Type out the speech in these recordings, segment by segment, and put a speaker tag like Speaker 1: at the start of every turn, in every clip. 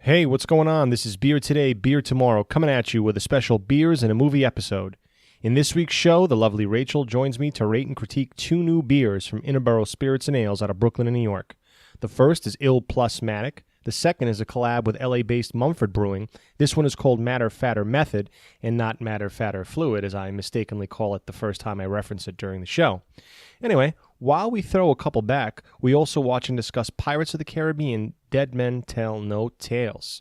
Speaker 1: Hey, what's going on? This is Beer Today, Beer Tomorrow, coming at you with a special Beers and a Movie episode. In this week's show, the lovely Rachel joins me to rate and critique two new beers from Interboro Spirits and Ales out of Brooklyn and New York. The first is Ill Plus Matic. The second is a collab with LA-based Mumford Brewing. This one is called Matter Fatter Method and not Matter Fatter Fluid, as I mistakenly call it the first time I reference it during the show. Anyway, while we throw a couple back, we also watch and discuss Pirates of the Caribbean, Dead Men Tell No Tales.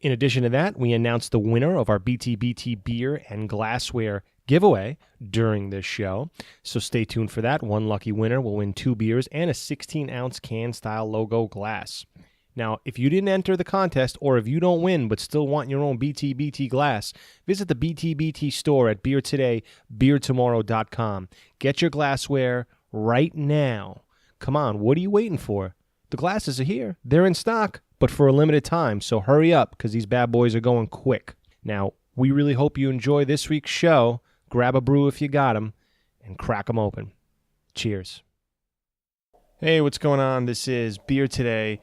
Speaker 1: In addition to that, we announce the winner of our BTBT beer and glassware giveaway during this show. So stay tuned for that. One lucky winner will win 2 beers and a 16-ounce can-style logo glass. Now, if you didn't enter the contest or if you don't win but still want your own BTBT glass, visit the BTBT store at Beer Today, BeerTomorrow.com. Get your glassware right now. Come on, what are you waiting for? The glasses are here. They're in stock, but for a limited time, so hurry up because these bad boys are going quick. Now, we really hope you enjoy this week's show. Grab a brew if you got them and crack them open. Cheers. Hey, what's going on? This is Beer Today,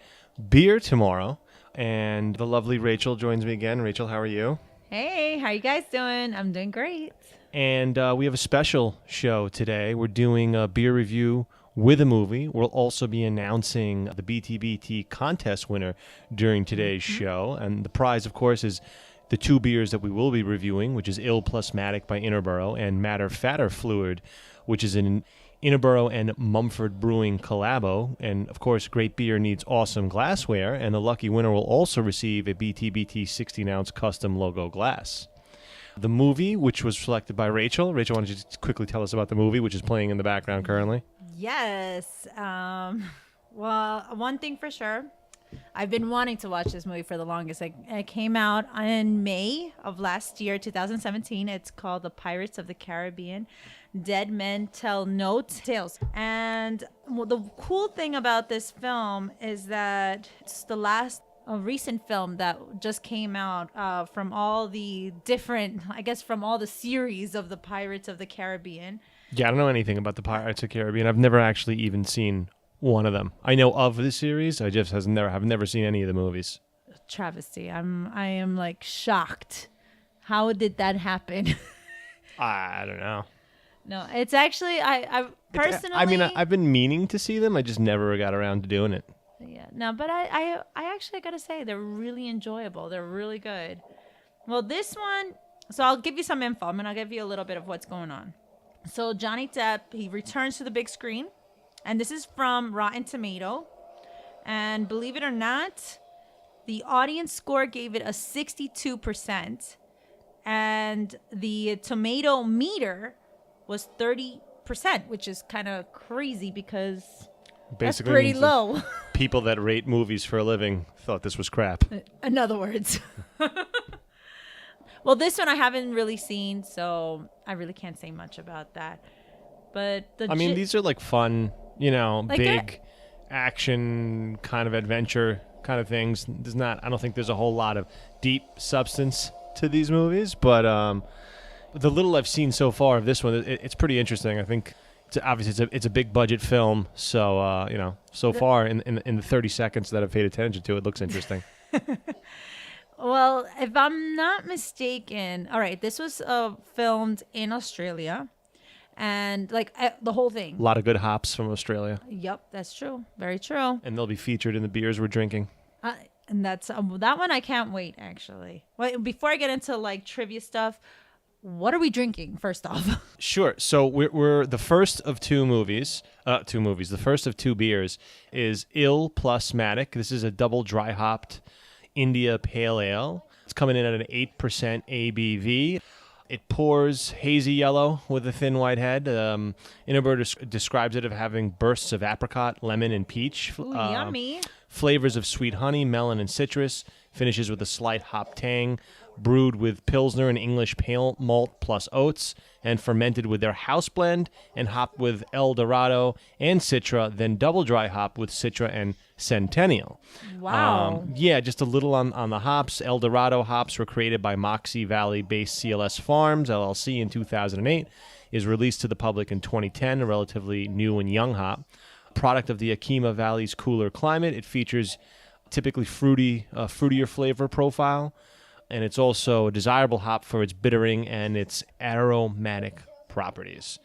Speaker 1: Beer Tomorrow, and the lovely Rachel joins me again. Rachel, how are you?
Speaker 2: Hey, how you guys doing? I'm doing great.
Speaker 1: And we have a special show today. We're doing a beer review with a movie. We'll also be announcing the BTBT contest winner during today's show. And the prize, of course, is the 2 beers that we will be reviewing, which is Ill Plus Matic by Interboro and Matter Fatter Fluid, which is an Interboro and Mumford Brewing collabo. And, of course, great beer needs awesome glassware. And the lucky winner will also receive a BTBT 16-ounce custom logo glass. The movie, which was selected by Rachel. Rachel, why don't you just quickly tell us about the movie, which is playing in the background currently?
Speaker 2: Yes. Well, one thing for sure, I've been wanting to watch this movie for the longest. It came out in May of last year, 2017. It's called The Pirates of the Caribbean, Dead Men Tell No Tales. And the cool thing about this film is that it's the last a recent film that just came out from all the different, I guess, from all the series of the Pirates of the Caribbean.
Speaker 1: Yeah, I don't know anything about the Pirates of the Caribbean. I've never actually even seen one of them. I know of the series. I just have never seen any of the movies.
Speaker 2: Travesty. I am like shocked. How did that happen?
Speaker 1: I don't know.
Speaker 2: No, it's actually I personally.
Speaker 1: I mean, I've been meaning to see them. I just never got around to doing it.
Speaker 2: Yeah, no, but I actually got to say, they're really enjoyable. They're really good. Well, this one, so I'll give you some info. I'll give you a little bit of what's going on. So Johnny Depp, he returns to the big screen, and this is from Rotten Tomato. And believe it or not, the audience score gave it a 62%, and the tomato meter was 30%, which is kind of crazy because basically that's pretty low.
Speaker 1: People that rate movies for a living thought this was crap.
Speaker 2: In other words. Well, this one I haven't really seen, so I really can't say much about that. But
Speaker 1: these are like fun, like big action kind of adventure kind of things. I don't think there's a whole lot of deep substance to these movies, but the little I've seen so far of this one, it's pretty interesting. I think it's a big budget film, so so far in the 30 seconds that I've paid attention to, it looks interesting.
Speaker 2: Well, if I'm not mistaken, all right, this was filmed in Australia, and the whole thing. A
Speaker 1: lot of good hops from Australia.
Speaker 2: Yep, that's true. Very true.
Speaker 1: And they'll be featured in the beers we're drinking.
Speaker 2: And that's that one I can't wait, actually. Well, before I get into trivia stuff, what are we drinking, first off?
Speaker 1: Sure. So we're the first of 2 movies. The first of 2 beers is Ill Plus Matic. This is a double dry hopped India Pale Ale. It's coming in at an 8% ABV. It pours hazy yellow with a thin white head. Interboro describes it of having bursts of apricot, lemon, and peach.
Speaker 2: Ooh, yummy.
Speaker 1: Flavors of sweet honey, melon, and citrus. Finishes with a slight hop tang. Brewed with Pilsner and English pale malt plus oats, and fermented with their house blend, and hopped with El Dorado and Citra, then double dry hop with Citra and Centennial.
Speaker 2: Wow.
Speaker 1: Just a little on the hops. El Dorado hops were created by Moxie Valley-based CLS Farms, LLC, in 2008. Is released to the public in 2010, a relatively new and young hop. Product of the Yakima Valley's cooler climate, it features typically fruitier flavor profile, and it's also a desirable hop for its bittering and its aromatic properties.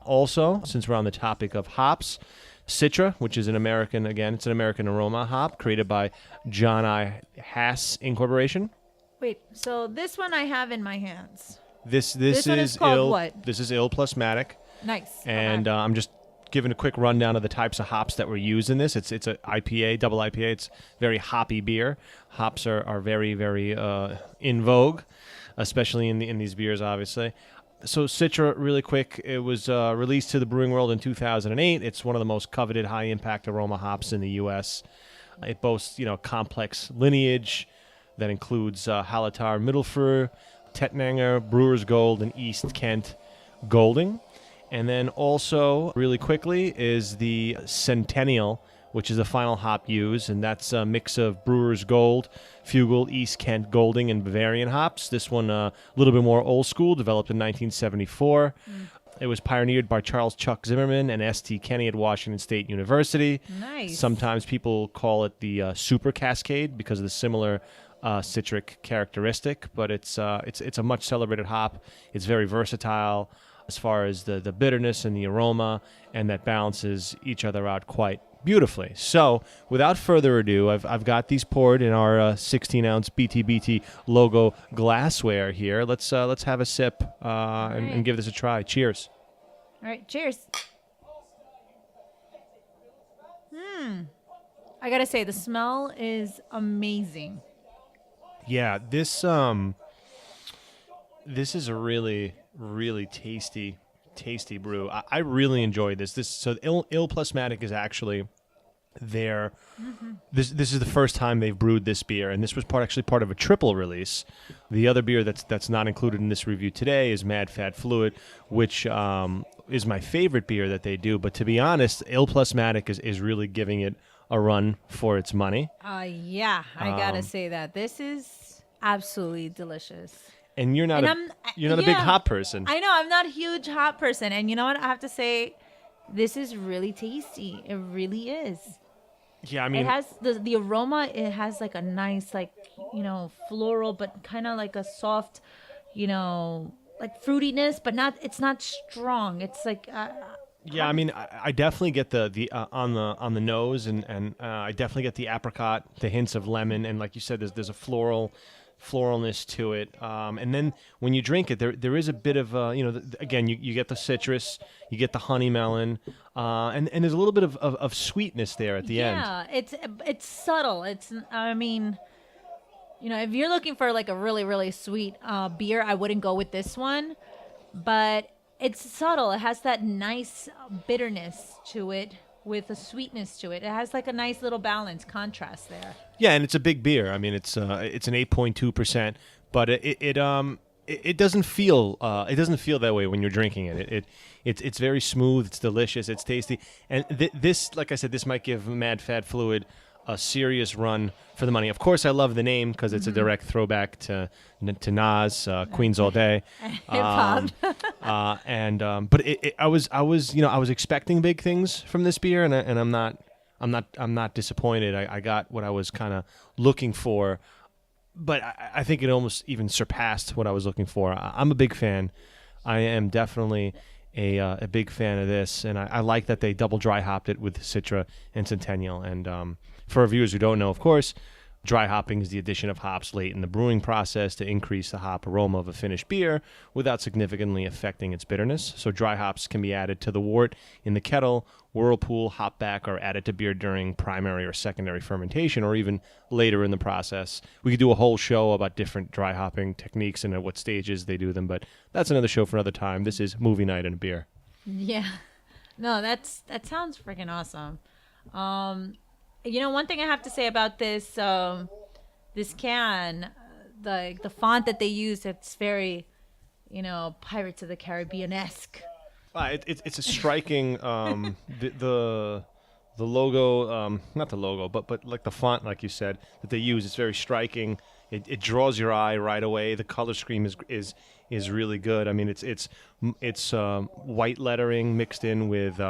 Speaker 1: Also, since we're on the topic of hops, Citra, which is an American aroma hop created by John I. Haas Incorporation.
Speaker 2: Wait, so this one I have in my hands.
Speaker 1: This
Speaker 2: one is called
Speaker 1: ill.
Speaker 2: what?
Speaker 1: This is ill plus Matic.
Speaker 2: Nice.
Speaker 1: And
Speaker 2: Okay.
Speaker 1: I'm just giving a quick rundown of the types of hops that were used in this. It's a IPA, double IPA. It's very hoppy beer. Hops are very, very in vogue, especially in these beers, obviously. So Citra, really quick, it was released to the brewing world in 2008. It's one of the most coveted high-impact aroma hops in the U.S. It boasts, complex lineage that includes Hallertau Mittelfrüh, Tettnanger, Brewer's Gold, and East Kent Golding. And then also, really quickly, is the Centennial, which is the final hop used, and that's a mix of Brewer's Gold, Fugel, East Kent Golding, and Bavarian hops. This one a little bit more old school, developed in 1974. It was pioneered by Charles Chuck Zimmerman and S.T. Kenny at Washington State University.
Speaker 2: Nice.
Speaker 1: Sometimes people call it the Super Cascade because of the similar citric characteristic, but it's a much celebrated hop. It's very versatile as far as the bitterness and the aroma, and that balances each other out quite beautifully. So, without further ado, I've got these poured in our 16-ounce BTBT logo glassware here. Let's have a sip and give this a try. Cheers.
Speaker 2: All right, cheers. I gotta say, the smell is amazing.
Speaker 1: Yeah, this is a really, really tasty brew. I really enjoyed this. So Ill plus Matic is actually their. This is the first time they've brewed this beer, and this was part of a triple release. The other beer that's not included in this review today is Mad Fat Fluid, which is my favorite beer that they do. But to be honest, Ill plus Matic is really giving it a run for its money.
Speaker 2: Yeah, I gotta say that this is absolutely delicious.
Speaker 1: And you're not a big hop person.
Speaker 2: I know, I'm not a huge hop person. And you know what? I have to say, this is really tasty. It really is.
Speaker 1: Yeah, I mean,
Speaker 2: it has the aroma. It has like a nice, floral, but kind of like a soft, like fruitiness, but it's not strong. It's like.
Speaker 1: Yeah, I mean, I definitely get the on the nose, and I definitely get the apricot, the hints of lemon, and like you said, there's a floralness to it. And then when you drink it, there is a bit of again, you get the citrus, you get the honey melon, and there's a little bit of sweetness there at the end.
Speaker 2: Yeah, it's subtle. If you're looking for like a really, really sweet beer, I wouldn't go with this one, but it's subtle. It has that nice bitterness to it with a sweetness to it. It has like a nice little balance, contrast there. Yeah,
Speaker 1: and it's a big beer. I mean, it's an 8.2%, but it doesn't feel that way when you're drinking it. It's very smooth. It's delicious. It's tasty. And this, like I said, this might give Mad Fat Fluid a serious run for the money. Of course, I love the name because it's a direct throwback to Nas, Queens All Day,
Speaker 2: hip-hop.
Speaker 1: But I was expecting big things from this beer, and I'm not disappointed. I got what I was kind of looking for, but I think it almost even surpassed what I was looking for. I'm a big fan. I am definitely a big fan of this, and I like that they double dry hopped it with Citra and Centennial. And for our viewers who don't know, of course, dry hopping is the addition of hops late in the brewing process to increase the hop aroma of a finished beer without significantly affecting its bitterness. So dry hops can be added to the wort in the kettle, whirlpool, hop back, or added to beer during primary or secondary fermentation, or even later in the process. We could do a whole show about different dry hopping techniques and at what stages they do them, but that's another show for another time. This is Movie Night and a Beer.
Speaker 2: Yeah. No, that sounds freaking awesome. One thing I have to say about this this can, the font that they use, it's very, Pirates of the Caribbean-esque.
Speaker 1: It's a striking the logo, not the logo, but like the font, like you said, that they use. It's very striking. It draws your eye right away. The color scheme is really good. I mean, it's white lettering mixed in with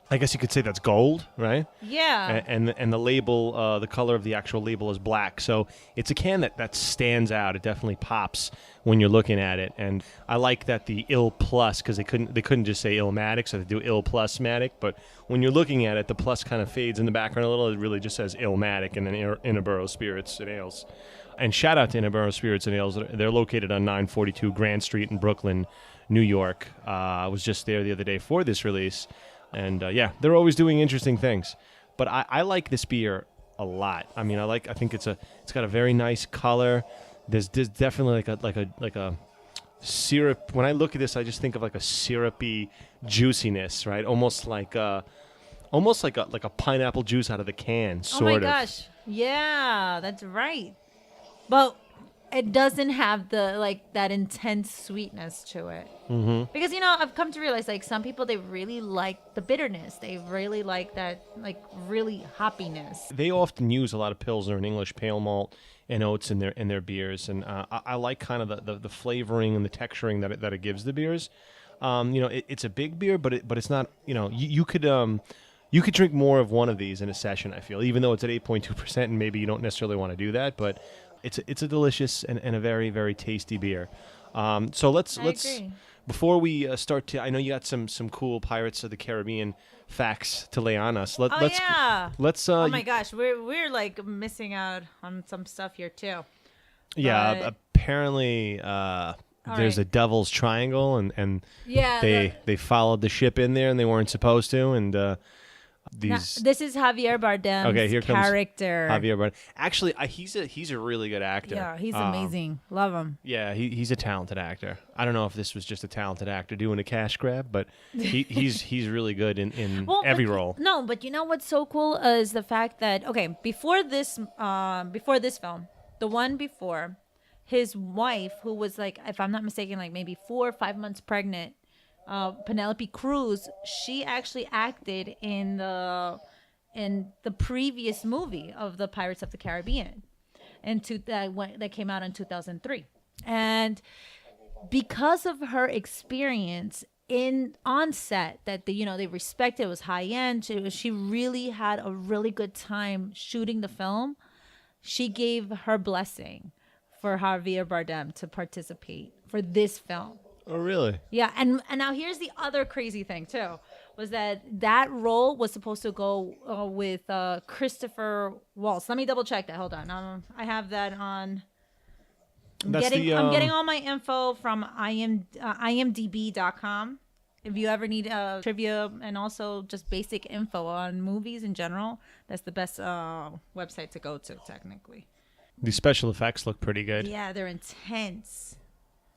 Speaker 1: I guess you could say that's gold, right?
Speaker 2: Yeah.
Speaker 1: And the label, the color of the actual label is black. So it's a can that stands out. It definitely pops when you're looking at it. And I like that the Ill Plus, because they couldn't just say Illmatic, so they do Ill Plus Matic. But when you're looking at it, the plus kind of fades in the background a little. It really just says Illmatic and then Interboro Spirits and Ales. And shout out to Interboro Spirits and Ales. They're located on 942 Grand Street in Brooklyn, New York. I was just there the other day for this release. And yeah, they're always doing interesting things. But I like this beer a lot. I mean, I think it's got a very nice color. There's definitely like a syrup. When I look at this, I just think of like a syrupy juiciness, right? Almost like a pineapple juice out of the can, sort of.
Speaker 2: Oh my gosh. Yeah, that's right. But it doesn't have that intense sweetness to it.
Speaker 1: Mm-hmm.
Speaker 2: Because I've come to realize some people, they really like the bitterness. They really like that really hoppiness.
Speaker 1: They often use a lot of Pilsner and English pale malt and oats in their beers, and I like kind of the flavoring and the texturing that it gives the beers. It's a big beer, but it's not. You could drink more of one of these in a session. I feel, even though it's at 8.2%, and maybe you don't necessarily want to do that, but it's a delicious and a very, very tasty beer. So let's
Speaker 2: agree.
Speaker 1: Before we start to, I know you got some cool Pirates of the Caribbean facts to lay on us. Let's.
Speaker 2: Oh my gosh, we're like missing out on some stuff here too.
Speaker 1: Yeah,
Speaker 2: But
Speaker 1: apparently there's
Speaker 2: right.
Speaker 1: a Devil's Triangle, and
Speaker 2: Yeah,
Speaker 1: they followed the ship in there and they weren't supposed to, and these.
Speaker 2: this is Javier Bardem's
Speaker 1: Okay, here comes
Speaker 2: character.
Speaker 1: Javier Bardem. Actually, he's a really good actor.
Speaker 2: Yeah, he's amazing. Love him.
Speaker 1: Yeah, he's a talented actor. I don't know if this was just a talented actor doing a cash grab, but he's really good in every role.
Speaker 2: No, but you know what's so cool is the fact that before this film, the one before, his wife, who was if I'm not mistaken, maybe 4 or 5 months pregnant, Penelope Cruz, she actually acted in the previous movie of the Pirates of the Caribbean, that came out in 2003, and because of her experience on set, that they respected, it was high end. She really had a really good time shooting the film. She gave her blessing for Javier Bardem to participate for this film.
Speaker 1: Oh, really?
Speaker 2: Yeah, and now here's the other crazy thing too, was that role was supposed to go with Christopher Waltz. Let me double check that. Hold on, I have that on. I'm getting all my info from IMDb.com. If you ever need trivia and also just basic info on movies in general, that's the best website to go to, technically.
Speaker 1: The special effects look pretty good.
Speaker 2: Yeah, they're intense.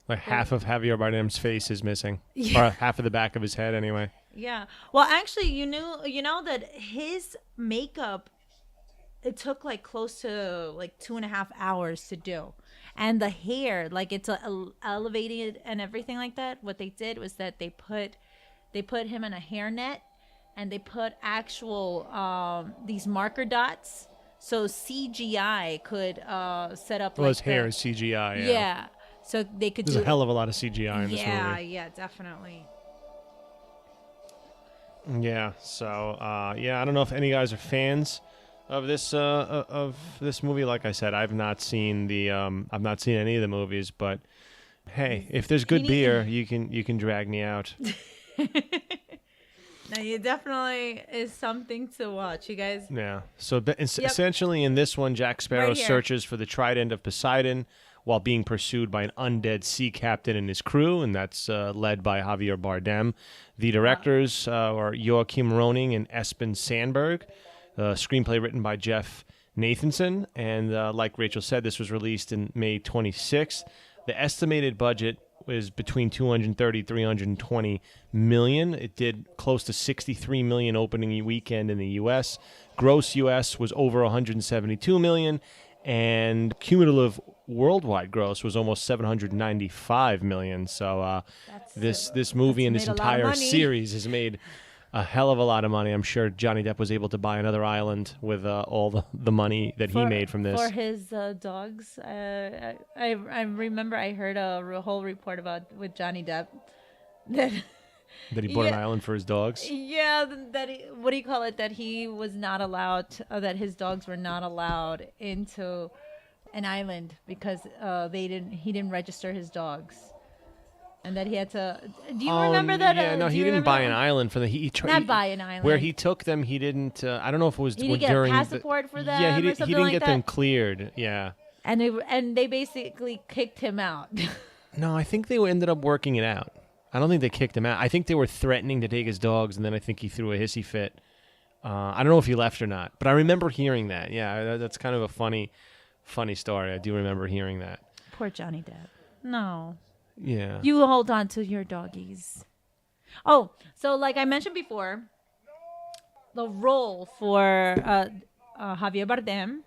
Speaker 1: Like half of Javier Bardem's face is missing, or half of the back of his head, anyway.
Speaker 2: Yeah. Well, actually, you know that his makeup, it took close to 2.5 hours to do, and the hair, it's elevated and everything like that. What they did was that they put him in a hairnet, and they put actual these marker dots, so CGI could set up.
Speaker 1: Well, his hair is CGI.
Speaker 2: Yeah. So they could.
Speaker 1: There's a hell of a lot of CGI in this movie.
Speaker 2: Yeah, definitely.
Speaker 1: Yeah. So, I don't know if any guys are fans of this movie. Like I said, I've not seen any of the movies, but hey, if there's good beer, you can drag me out.
Speaker 2: No, it definitely is something to watch, you guys.
Speaker 1: Yeah. So essentially, in this one, Jack Sparrow searches for the Trident of Poseidon while being pursued by an undead sea captain and his crew, and that's led by Javier Bardem. The directors are Joachim Roning and Espen Sandberg. Screenplay written by Jeff Nathanson, and like Rachel said, this was released in May 26th. The estimated budget was between 230 320 million. It did close to 63 million opening weekend in the U.S. Gross U.S. was over 172 million, and cumulative worldwide gross was almost 795 million. So this movie and this entire series has made a hell of a lot of money. I'm sure Johnny Depp was able to buy another island with all the money that he made from this.
Speaker 2: For his dogs. I remember I heard a whole report with Johnny Depp that
Speaker 1: That he bought an island for his dogs.
Speaker 2: Yeah, what do you call it? That he was not allowed, that his dogs were not allowed into an island because he didn't register his dogs. And that he had to. Do you remember that?
Speaker 1: Yeah, no, he didn't buy an island for the.
Speaker 2: Not buy an island.
Speaker 1: Where he took them, he didn't. I don't know if it was
Speaker 2: he didn't get
Speaker 1: during
Speaker 2: a passport for them.
Speaker 1: Yeah, he didn't
Speaker 2: like
Speaker 1: get them cleared. Yeah.
Speaker 2: And they basically kicked him out.
Speaker 1: No, I think they ended up working it out. I don't think they kicked him out. I think they were threatening to take his dogs, and then I think he threw a hissy fit. I don't know if he left or not, but I remember hearing that. Yeah, that's kind of a funny story. I do remember hearing that.
Speaker 2: Poor Johnny Depp. No.
Speaker 1: Yeah.
Speaker 2: You hold on to your doggies. Oh, so like I mentioned before, the role for Javier Bardem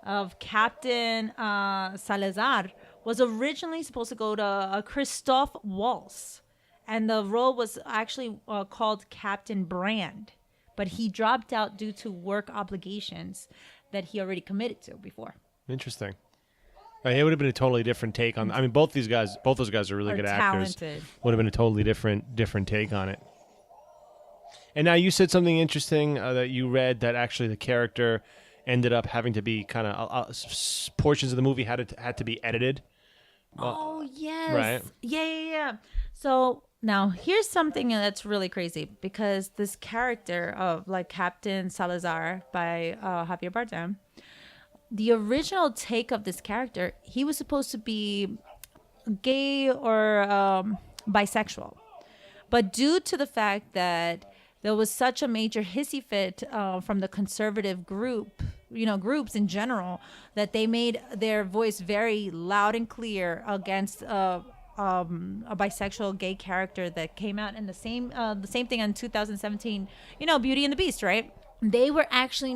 Speaker 2: of Captain Salazar was originally supposed to go to Christoph Waltz. And the role was actually called Captain Brand. But he dropped out due to work obligations that he already committed to before.
Speaker 1: Interesting. It would have been a totally different take on. I mean, both those guys are really good actors.
Speaker 2: Talented.
Speaker 1: Would have been a totally different take on it. And now you said something interesting that you read that actually the character ended up having to be kind of portions of the movie had to be edited.
Speaker 2: Oh yes.
Speaker 1: Right.
Speaker 2: Yeah. So now here's something that's really crazy because this character of like Captain Salazar by Javier Bardem. The original take of this character, he was supposed to be gay or bisexual. But due to the fact that there was such a major hissy fit from the conservative groups in general, that they made their voice very loud and clear against a bisexual gay character that came out in the same thing in 2017, Beauty and the Beast, right? They were actually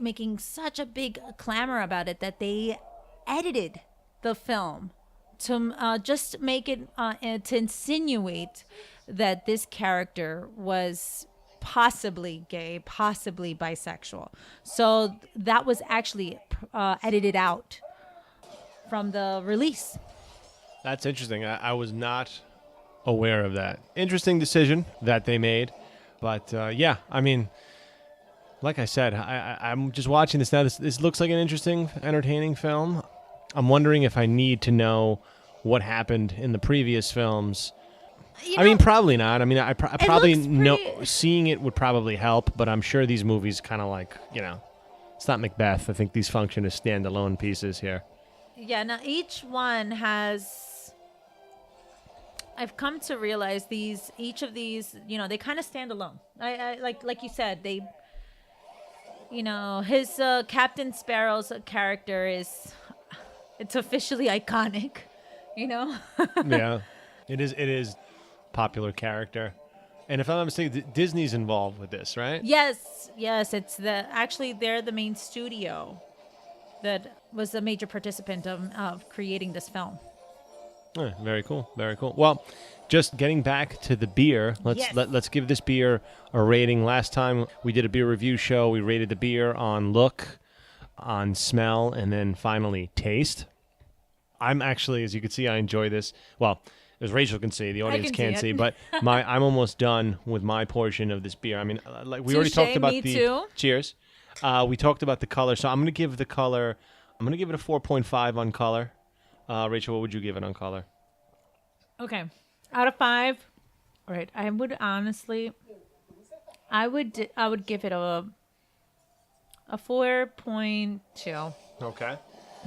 Speaker 2: making such a big clamor about it that they edited the film to just make it to insinuate that this character was possibly gay, possibly bisexual. So that was actually edited out from the release.
Speaker 1: That's interesting. I was not aware of that. Interesting decision that they made. But yeah, I mean, like I said, I'm just watching this now. This looks like an interesting, entertaining film. I'm wondering if I need to know what happened in the previ's films. I mean, probably not. I mean, I probably know seeing it would probably help, but I'm sure these movies kind of like, it's not Macbeth. I think these function as standalone pieces here.
Speaker 2: Yeah, now each one has... I've come to realize each of these, they kind of stand alone. I like you said, they... his Captain Sparrow's character it's officially iconic,
Speaker 1: Yeah, it is popular character. And if I'm not mistaken, Disney's involved with this, right?
Speaker 2: Yes, it's they're the main studio that was a major participant of creating this film.
Speaker 1: Very cool. Well, just getting back to the beer, let's give this beer a rating. Last time we did a beer review show, we rated the beer on look, on smell, and then finally taste. I'm actually, as you can see, I enjoy this. Well, as Rachel can see, the audience can't see, but I'm almost done with my portion of this beer. I mean, like we already talked about
Speaker 2: too.
Speaker 1: Cheers. We talked about the color, so I'm going to give the color. I'm going to give it a 4.5 on color. Rachel, what would you give it on color?
Speaker 2: Okay. Out of 5, all right, I would honestly, I would give it a 4.2.
Speaker 1: Okay.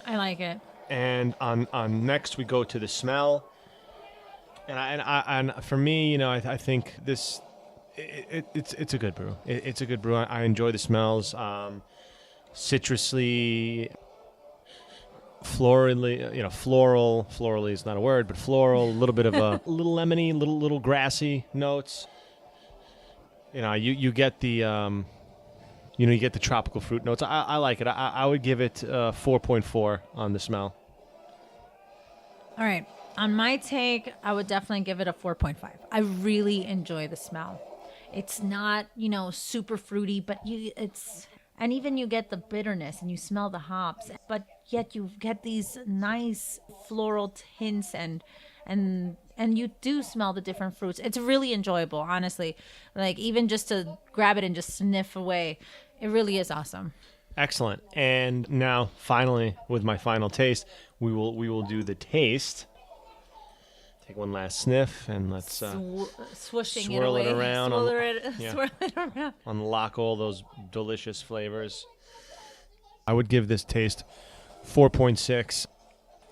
Speaker 2: I like it.
Speaker 1: And on next we go to the smell, and for me, I think this it's a good brew. It's a good brew. I enjoy the smells, citrusly. Florally is not a word, but floral, a little bit of a little lemony, little grassy notes. You get the you get the tropical fruit notes. I like it. I would give it 4.4 on the smell.
Speaker 2: All right. On my take, I would definitely give it a 4.5. I really enjoy the smell. It's not, super fruity, but and even you get the bitterness and you smell the hops, but yet you get these nice floral tints and and you do smell the different fruits. It's really enjoyable, honestly. Like even just to grab it and just sniff away, it really is awesome.
Speaker 1: Excellent. And now, finally, with my final taste, we will do the taste. Take one last sniff, and let's
Speaker 2: Swooshing
Speaker 1: swirl
Speaker 2: it away.
Speaker 1: it around.
Speaker 2: Swirl it around.
Speaker 1: Unlock all those delicious flavors. I would give this taste 4.6.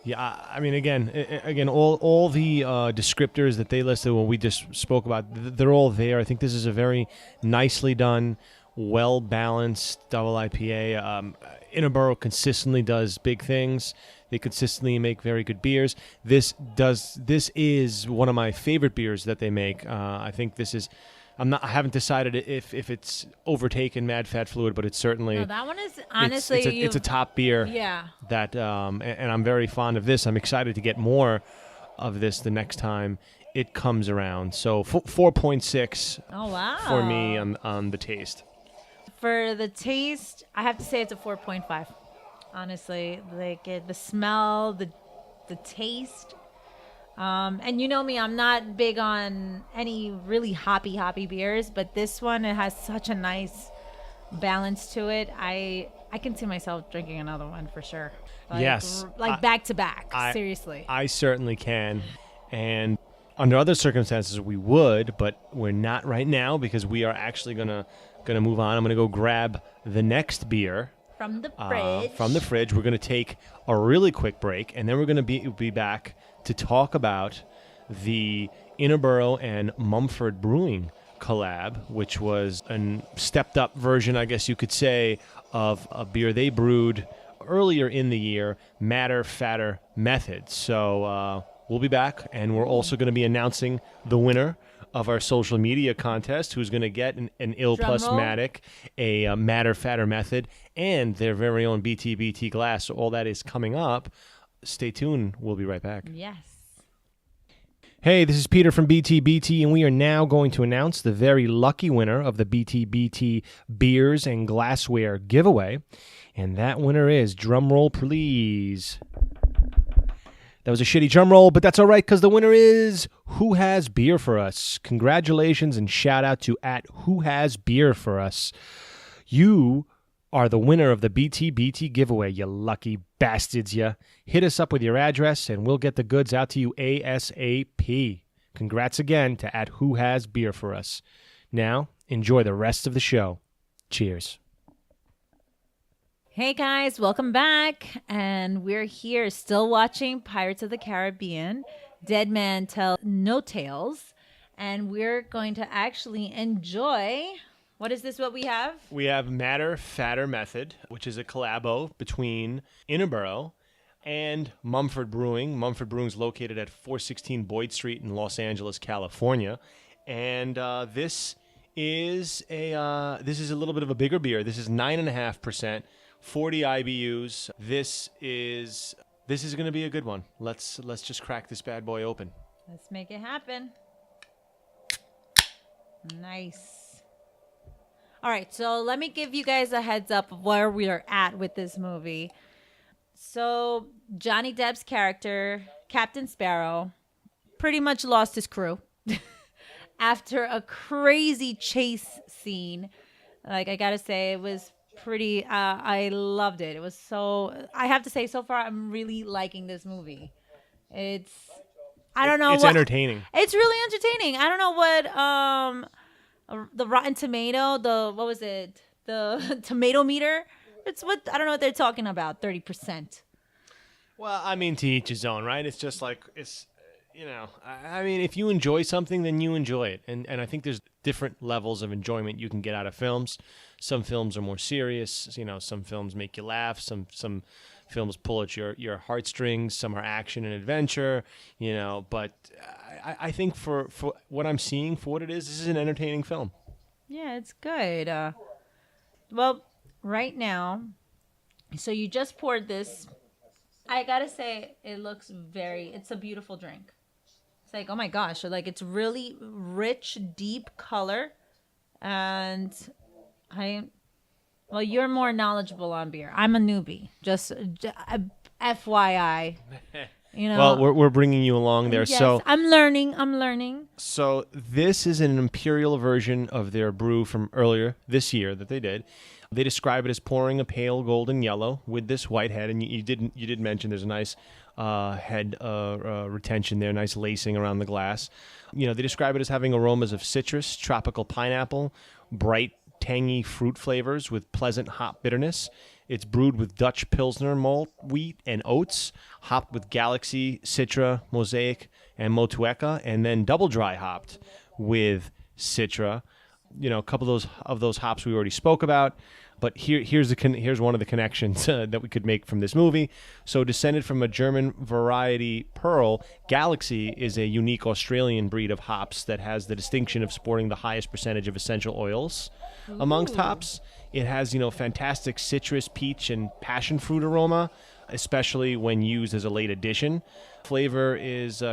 Speaker 1: Yeah, I mean, again, all the descriptors that they listed when we just spoke about, they're all there. I think this is a very nicely done, well-balanced double IPA. Interboro consistently does big things. They consistently make very good beers. This is one of my favorite beers that they make. I think this is. I haven't decided if it's overtaken Mad Fat Fluid, but it's certainly.
Speaker 2: No, that one is honestly.
Speaker 1: It's a top beer.
Speaker 2: Yeah.
Speaker 1: That and I'm very fond of this. I'm excited to get more of this the next time it comes around. So 4.6.
Speaker 2: Oh wow.
Speaker 1: For me on the taste.
Speaker 2: For the taste, I have to say it's a 4.5. Honestly, like the smell, the taste. And you know me, I'm not big on any really hoppy beers, but this one, it has such a nice balance to it. I can see myself drinking another one for sure. Like,
Speaker 1: yes.
Speaker 2: Back to back. Seriously.
Speaker 1: I certainly can. And under other circumstances, we would, but we're not right now because we are actually gonna move on. I'm gonna go grab the next beer.
Speaker 2: From the fridge.
Speaker 1: From the fridge. We're going to take a really quick break, and then we're going to be back to talk about the Interboro and Mumford Brewing collab, which was a stepped-up version, I guess you could say, of a beer they brewed earlier in the year, Madder Fatter Method. So we'll be back, and we're also going to be announcing the winner of our social media contest, who's going to get an Ill Plus Matic, a Madder Fatter Method, and their very own BTBT glass. So all that is coming up. Stay tuned. We'll be right back.
Speaker 2: Yes.
Speaker 1: Hey, this is Peter from BTBT, and we are now going to announce the very lucky winner of the BTBT Beers and Glassware giveaway. And that winner is, drum roll please. That was a shitty drum roll, but that's all right because the winner is Who Has Beer For Us. Congratulations and shout out to @WhoHasBeerForUs. You are the winner of the BTBT giveaway, you lucky bastards, ya. Hit us up with your address and we'll get the goods out to you ASAP. Congrats again to @WhoHasBeerForUs. Now, enjoy the rest of the show. Cheers.
Speaker 2: Hey guys, welcome back. And we're here still watching Pirates of the Caribbean, Dead Man Tell No Tales. And we're going to actually enjoy, what is this what we have?
Speaker 1: We have Madder Fatter Method, which is a collabo between Interboro and Mumford Brewing. Mumford Brewing is located at 416 Boyd Street in Los Angeles, California. And this is a little bit of a bigger beer. This is 9.5%. 40 IBUs. This is going to be a good one. Let's just crack this bad boy open.
Speaker 2: Let's make it happen. Nice. All right, so let me give you guys a heads up of where we are at with this movie. So Johnny Depp's character, Captain Sparrow, pretty much lost his crew after a crazy chase scene. Like, I gotta say, it was pretty I loved it. It was I have to say, so far I'm really liking this movie. It's entertaining. It's really entertaining. I don't know what the Rotten Tomato, the tomato meter, I don't know what they're talking about, 30%.
Speaker 1: Well, I mean, to each his own, right? It's just like, I mean, if you enjoy something, then you enjoy it. And I think there's different levels of enjoyment you can get out of films. Some films are more serious. Some films make you laugh. Some films pull at your heartstrings. Some are action and adventure, But I think for what I'm seeing, for what it is, this is an entertaining film.
Speaker 2: Yeah, it's good. Well, right now, so you just poured this. I gotta say, it's a beautiful drink. It's like, oh my gosh, it's really rich, deep color. And you're more knowledgeable on beer. I'm a newbie. Just FYI. You know.
Speaker 1: Well, we're bringing you along there.
Speaker 2: Yes,
Speaker 1: So
Speaker 2: I'm learning. I'm learning.
Speaker 1: So this is an imperial version of their brew from earlier this year that they did. They describe it as pouring a pale golden yellow with this white head, and you did mention there's a nice head retention there, nice lacing around the glass. You know, they describe it as having aromas of citrus, tropical pineapple, bright tangy fruit flavors with pleasant hop bitterness. It's brewed with Dutch Pilsner malt, wheat, and oats, hopped with Galaxy, Citra, Mosaic, and Motueka, and then double dry hopped with Citra. You know, a couple of those hops we already spoke about, but here's one of the connections that we could make from this movie. So, descended from a German variety Pearl, Galaxy is a unique Australian breed of hops that has the distinction of sporting the highest percentage of essential oils amongst hops. It has, fantastic citrus, peach, and passion fruit aroma, especially when used as a late addition. Flavor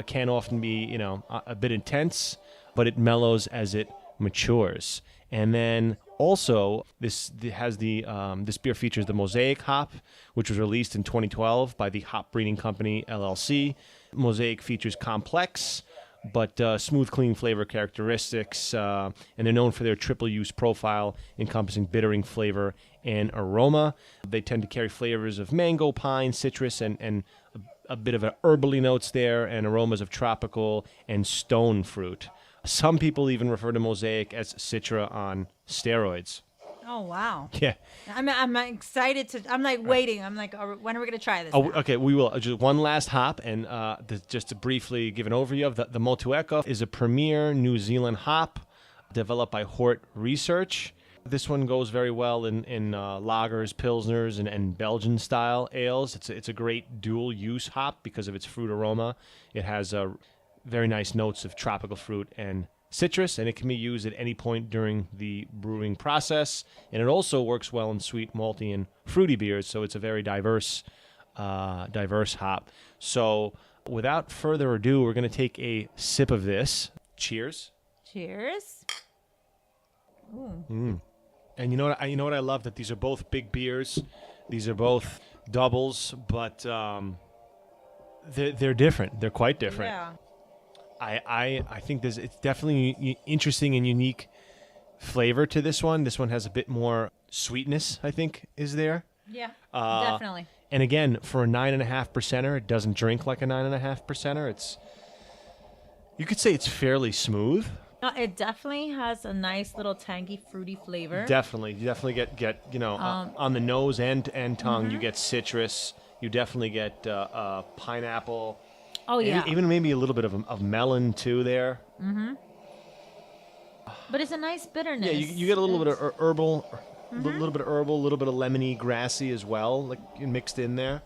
Speaker 1: can often be, a bit intense, but it mellows as it matures. And then also, this beer features the Mosaic hop, which was released in 2012 by the Hop Breeding Company LLC. Mosaic features complex but smooth, clean flavor characteristics, and they're known for their triple use profile encompassing bittering flavor and aroma. They tend to carry flavors of mango, pine, citrus, and a bit of herbally notes there, and aromas of tropical and stone fruit. Some people even refer to Mosaic as Citra on steroids.
Speaker 2: Oh, wow.
Speaker 1: Yeah.
Speaker 2: I'm excited to. I'm like waiting. I'm like, when are we going to try this?
Speaker 1: Oh, okay, we will. Just one last hop, and just to briefly give an overview of the Motueka is a premier New Zealand hop developed by Hort Research. This one goes very well in lagers, pilsners, and Belgian-style ales. It's a great dual-use hop because of its fruit aroma. It has very nice notes of tropical fruit and citrus, and it can be used at any point during the brewing process. And it also works well in sweet, malty, and fruity beers, so it's a very diverse hop. So without further ado, we're going to take a sip of this. Cheers.
Speaker 2: Cheers. Ooh.
Speaker 1: And you know what I love? That these are both big beers. These are both doubles, but they're different. They're quite different.
Speaker 2: Yeah.
Speaker 1: I think it's definitely interesting and unique flavor to this one. This one has a bit more sweetness, I think, is there.
Speaker 2: Yeah, definitely.
Speaker 1: And again, for a 9.5%er, it doesn't drink like a 9.5%er. You could say it's fairly smooth.
Speaker 2: No, it definitely has a nice little tangy, fruity flavor.
Speaker 1: Definitely, you definitely get on the nose and tongue. You get citrus. You definitely get pineapple.
Speaker 2: Oh, yeah.
Speaker 1: Even maybe a little bit of melon, too, there.
Speaker 2: Mm-hmm. But it's a nice bitterness.
Speaker 1: Yeah, you get a little bit of herbal, a little bit of lemony, grassy as well, like mixed in there.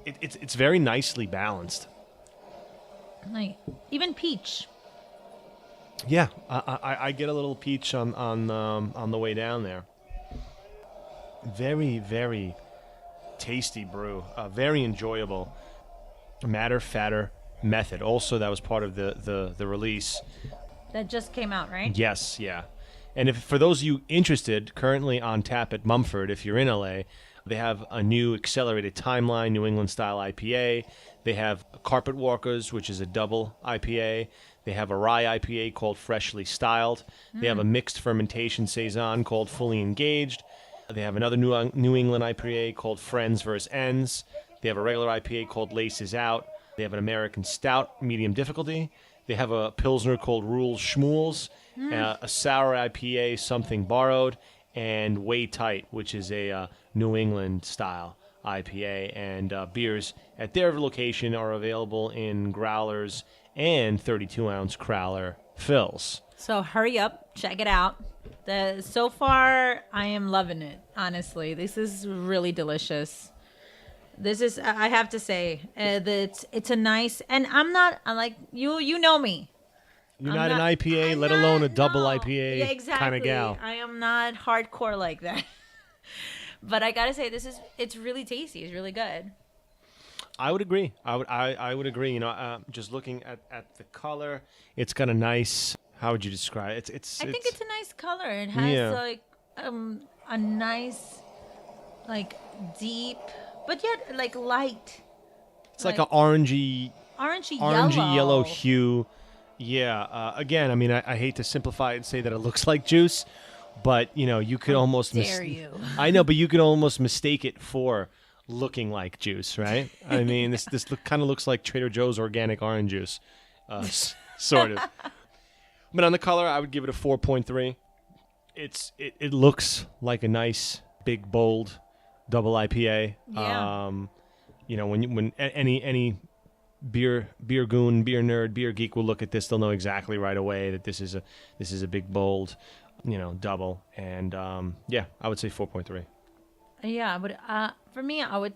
Speaker 1: It's very nicely balanced.
Speaker 2: Like, even peach.
Speaker 1: Yeah, I get a little peach on the way down there. Very, very tasty brew. Very enjoyable. Madder, fatter method. Also, that was part of the release.
Speaker 2: That just came out, right?
Speaker 1: Yes, yeah. And for those of you interested, currently on tap at Mumford, if you're in LA, they have a new accelerated timeline New England style IPA. They have Carpet Walkers, which is a double IPA. They have a rye IPA called Freshly Styled. They have a mixed fermentation saison called Fully Engaged. They have another New England IPA called Friends vs. Ends. They have a regular IPA called Laces Out. They have an American Stout, medium difficulty. They have a Pilsner called Rules Schmules, a sour IPA, Something Borrowed, and Way Tight, which is a New England style IPA. And beers at their location are available in growlers and 32-ounce crowler fills.
Speaker 2: So hurry up, check it out. So far, I am loving it, honestly. This is really delicious. This is, I have to say, that it's a nice, and I'm not, like, you know me.
Speaker 1: You're not an IPA, let alone a double IPA
Speaker 2: yeah, exactly.
Speaker 1: kind of gal.
Speaker 2: I am not hardcore like that. But I gotta say, it's really tasty. It's really good.
Speaker 1: I would agree. I would agree. Just looking at the color, it's got a nice. How would you describe it? I
Speaker 2: think it's a nice color. It has like a nice, like deep, but yet like light.
Speaker 1: It's like an orangey yellow hue. Yeah. Again, I mean, I hate to simplify it and say that it looks like juice, but you could almost
Speaker 2: dare you.
Speaker 1: I know, but you could almost mistake it for looking like juice, right? I mean, this kind of looks like Trader Joe's organic orange juice, sort of. But on the color, I would give it a 4.3. It looks like a nice big bold double IPA.
Speaker 2: Yeah.
Speaker 1: When any beer goon, beer nerd, beer geek will look at this, they'll know exactly right away that this is a big bold, double. And I would say 4.3.
Speaker 2: Yeah, but for me, I would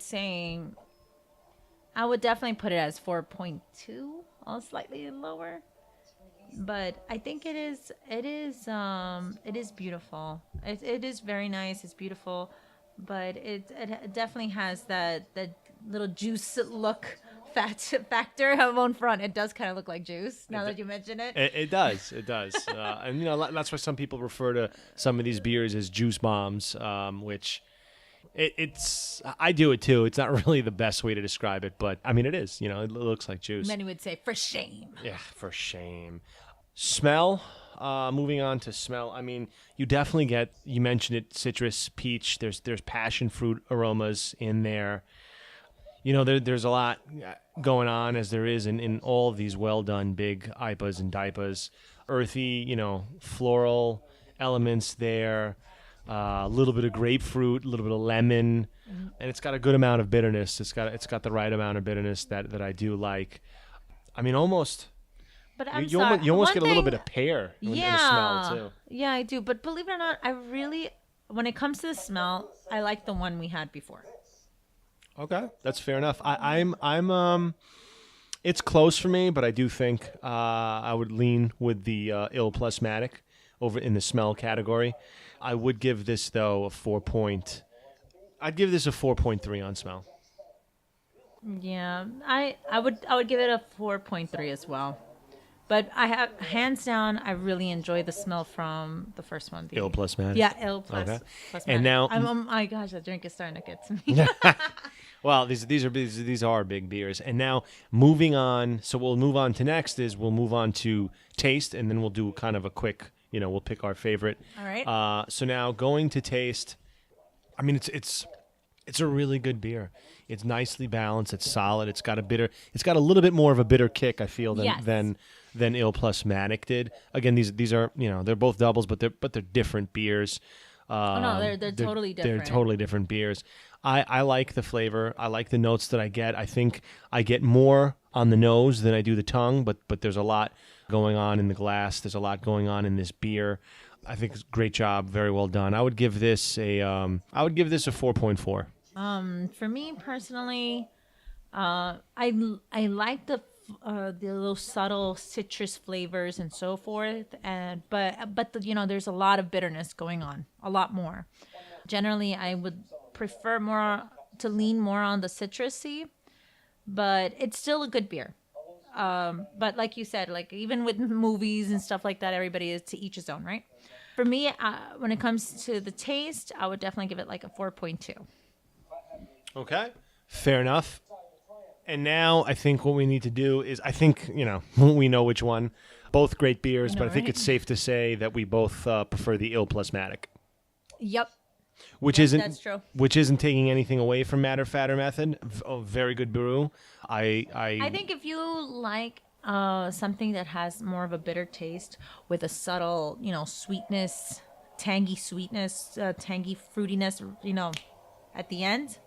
Speaker 2: definitely put it as 4.2, slightly lower. But I think it is beautiful. It is very nice. It's beautiful, but it definitely has that little juice look factor on front. It does kind of look like juice now that you mention it.
Speaker 1: It does. And that's why some people refer to some of these beers as juice bombs, which I do it too. It's not really the best way to describe it, but I mean it is. It looks like juice.
Speaker 2: Many would say for shame.
Speaker 1: Yeah, for shame. Smell. Moving on to smell. I mean, you definitely get. You mentioned it. Citrus, peach. There's passion fruit aromas in there. There's a lot going on, as there is in all of these well done big IPAs and DIPAs. Earthy, floral elements there. A little bit of grapefruit, a little bit of lemon, and it's got a good amount of bitterness. It's got the right amount of bitterness that I do like. I mean, almost.
Speaker 2: But
Speaker 1: you almost get a little bit of pear in the smell too.
Speaker 2: Yeah, I do. But believe it or not, when it comes to the smell, I like the one we had before.
Speaker 1: Okay, that's fair enough. I'm it's close for me, but I do think I would lean with the Ill Plus Matic over in the smell category. I would give this though I'd give this a 4.3 on smell.
Speaker 2: Yeah, I would give it a 4.3 as well. But hands down, I really enjoy the smell from the first one.
Speaker 1: Ill Plus Matic.
Speaker 2: Yeah, Ill Plus.
Speaker 1: Okay.
Speaker 2: Plus
Speaker 1: And
Speaker 2: Matic.
Speaker 1: now,
Speaker 2: oh my gosh, that drink is starting to get to me.
Speaker 1: well, these are big beers. And now moving on, so we'll move on to next is we'll move on to taste, and then we'll do kind of a quick, we'll pick our favorite.
Speaker 2: All right.
Speaker 1: So now going to taste, I mean, it's a really good beer. It's nicely balanced. It's solid. It's got a little bit more of a bitter kick, I feel, than Ill Plus Matic did. Again, these are, they're both doubles, but they're different beers.
Speaker 2: They're totally different.
Speaker 1: They're totally different beers. I like the flavor. I like the notes that I get. I think I get more on the nose than I do the tongue, but there's a lot going on in the glass. There's a lot going on in this beer. I think it's a great job. Very well done. I would give this a 4.4.
Speaker 2: For me personally, I like the little subtle citrus flavors and so forth, but there's a lot of bitterness going on, a lot more. Generally, I would prefer to lean more on the citrusy, but it's still a good beer. But like you said, like even with movies and stuff like that, everybody is to each his own, right? For me, when it comes to the taste, I would definitely give it like a 4.2.
Speaker 1: Okay, fair enough. And now I think what we need to do is, we know which one. Both great beers, but I think it's safe to say that we both prefer the Ill Plus Matic.
Speaker 2: Yep.
Speaker 1: That's
Speaker 2: true.
Speaker 1: Which isn't taking anything away from Matter Fatter Method. A very good brew. I
Speaker 2: think if you like something that has more of a bitter taste with a subtle, sweetness, tangy sweetness, tangy fruitiness, at the end,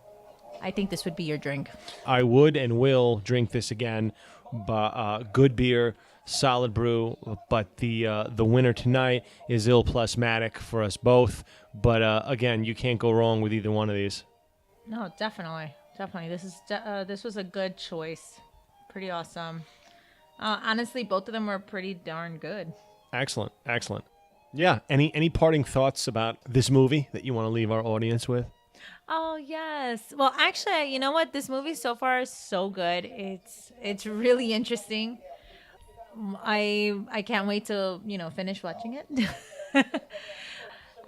Speaker 2: I think this would be your drink.
Speaker 1: I would and will drink this again, but good beer, solid brew. But the winner tonight is Ill Plus Matic for us both. But again, you can't go wrong with either one of these.
Speaker 2: No, definitely. This was a good choice. Pretty awesome. Honestly, both of them were pretty darn good.
Speaker 1: Excellent. Yeah. Any parting thoughts about this movie that you want to leave our audience with?
Speaker 2: Oh, yes. Well, actually, you know what? This movie so far is so good. It's really interesting. I can't wait to, finish watching it.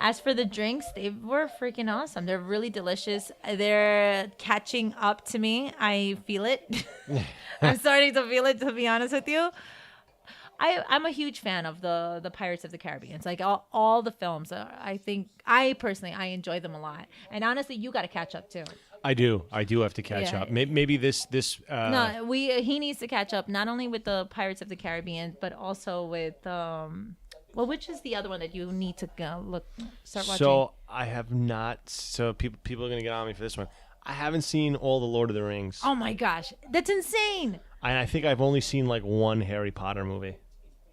Speaker 2: As for the drinks, they were freaking awesome. They're really delicious. They're catching up to me. I feel it. I'm starting to feel it, to be honest with you. I'm a huge fan of the Pirates of the Caribbean. It's like all the films. I think I enjoy them a lot. And honestly, you got to catch up too.
Speaker 1: I do have to catch up. Maybe this.
Speaker 2: No, he needs to catch up not only with the Pirates of the Caribbean, but also with which is the other one that you need to start watching?
Speaker 1: So I have not. So people are gonna get on me for this one. I haven't seen all the Lord of the Rings.
Speaker 2: Oh my gosh, that's insane!
Speaker 1: I think I've only seen like one Harry Potter movie.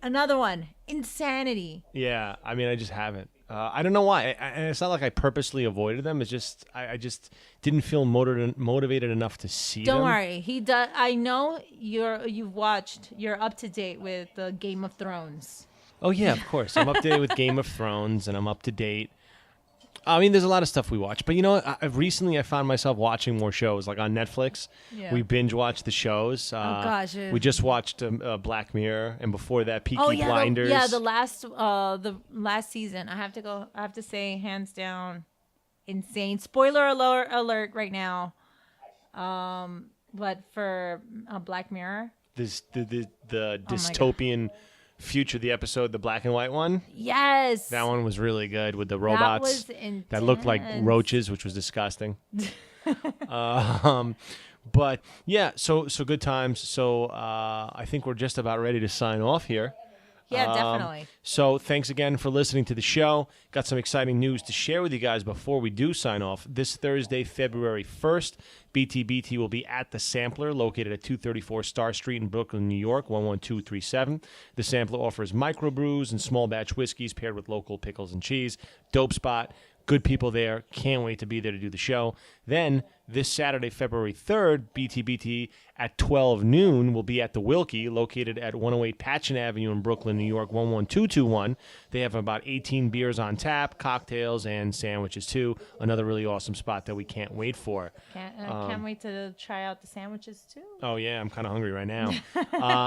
Speaker 2: Another one, insanity.
Speaker 1: Yeah, I mean, I just haven't. I don't know why. And it's not like I purposely avoided them. It's just I just didn't feel motivated enough to see them.
Speaker 2: Don't worry, he does. I know you've watched. You're up to date with the Game of Thrones.
Speaker 1: Oh yeah, of course. I'm up to date with Game of Thrones, and I'm up to date. I mean, there's a lot of stuff we watch, but you know what? Recently I found myself watching more shows, like on Netflix.
Speaker 2: Yeah.
Speaker 1: We binge watch the shows.
Speaker 2: Oh gosh.
Speaker 1: We just watched Black Mirror, and before that, Peaky Blinders.
Speaker 2: The last season. I have to say, hands down, insane. Spoiler alert right now. But for Black Mirror,
Speaker 1: the dystopian future, the episode, the black and white one.
Speaker 2: Yes,
Speaker 1: that one was really good with the robots that looked like roaches, which was disgusting. But yeah, so good times. So I think we're just about ready to sign off here.
Speaker 2: Yeah, definitely.
Speaker 1: So thanks again for listening to the show. Got some exciting news to share with you guys before we do sign off. This Thursday, February 1st, BTBT will be at the Sampler, located at 234 Star Street in Brooklyn, New York, 11237. The Sampler offers microbrews and small batch whiskeys paired with local pickles and cheese. Dope spot. Good people there. Can't wait to be there to do the show. Then, this Saturday, February 3rd, BTBT at 12 noon will be at the Wilkie, located at 108 Patchen Avenue in Brooklyn, New York, 11221. They have about 18 beers on tap, cocktails, and sandwiches, too. Another really awesome spot that we can't wait for.
Speaker 2: Can't wait to try out the sandwiches, too.
Speaker 1: Oh, yeah. I'm kind of hungry right now.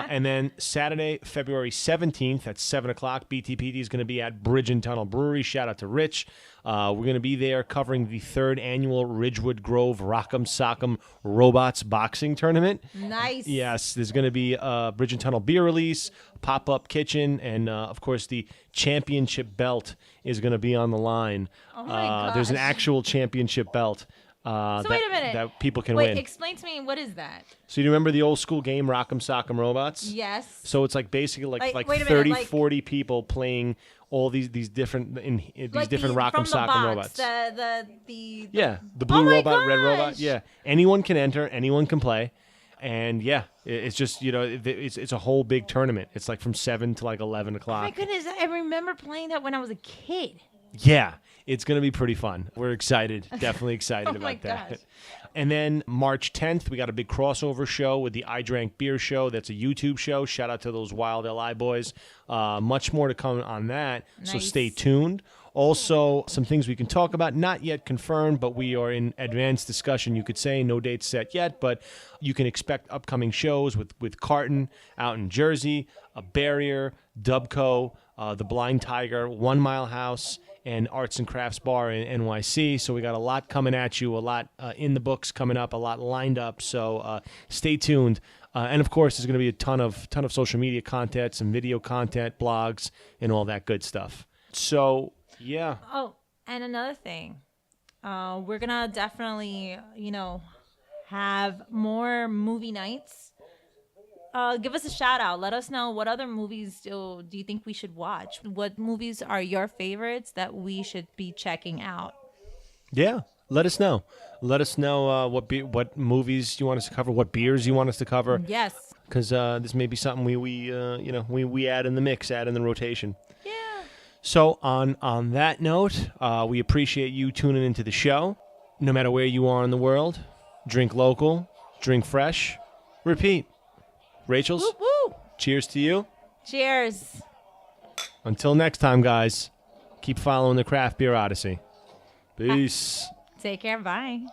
Speaker 1: And then Saturday, February 17th at 7 o'clock, BTBT is going to be at Bridge and Tunnel Brewery. Shout out to Rich. We're going to be there covering the 3rd annual Ridgewood Grove Rock'em Sock'em Robots Boxing Tournament.
Speaker 2: Nice.
Speaker 1: Yes, there's going to be a Bridge and Tunnel beer release, pop-up kitchen, and, of course, the championship belt is going to be on the line.
Speaker 2: Oh, my gosh.
Speaker 1: There's an actual championship belt
Speaker 2: wait a minute.
Speaker 1: that people can win.
Speaker 2: Wait, explain to me, what is that?
Speaker 1: So you remember the old school game, Rock'em Sock'em Robots?
Speaker 2: Yes.
Speaker 1: So it's like basically like
Speaker 2: wait a
Speaker 1: 30,
Speaker 2: minute,
Speaker 1: 40 people playing all these different different Rock'em Sock'em
Speaker 2: box,
Speaker 1: robots. The blue
Speaker 2: oh
Speaker 1: robot, red robot. Yeah, anyone can enter, anyone can play, and yeah, it's just it's a whole big tournament. It's like from 7 to like 11 o'clock.
Speaker 2: Oh my goodness, I remember playing that when I was a kid.
Speaker 1: Yeah, it's gonna be pretty fun. We're excited, definitely excited about that.
Speaker 2: Gosh.
Speaker 1: And then March 10th, we got a big crossover show with the I Drank Beer Show. That's a YouTube show. Shout out to those Wild LI boys. Much more to come on that, so stay tuned. Also, some things we can talk about, not yet confirmed, but we are in advanced discussion, you could say. No date set yet, but you can expect upcoming shows with Carton out in Jersey, a Barrier, Dubco, the Blind Tiger, 1 Mile House, and Arts and Crafts Bar in NYC. So we got a lot coming at you, a lot in the books coming up, a lot lined up. So stay tuned. And of course, there's going to be a ton of social media content, some video content, blogs, and all that good stuff. So yeah.
Speaker 2: Oh, and another thing, we're gonna definitely, have more movie nights. Give us a shout out. Let us know what other movies do you think we should watch. What movies are your favorites that we should be checking out? Yeah,
Speaker 1: let us know. Let us know what movies you want us to cover, what beers you want us to cover.
Speaker 2: Yes,
Speaker 1: because this may be something we add in the mix, add in the rotation.
Speaker 2: Yeah.
Speaker 1: So on that note, we appreciate you tuning into the show. No matter where you are in the world, drink local, drink fresh, repeat. Rachel's,
Speaker 2: woo, woo.
Speaker 1: Cheers to you.
Speaker 2: Cheers.
Speaker 1: Until next time, guys, keep following the Craft Beer Odyssey. Peace.
Speaker 2: Take care. Bye.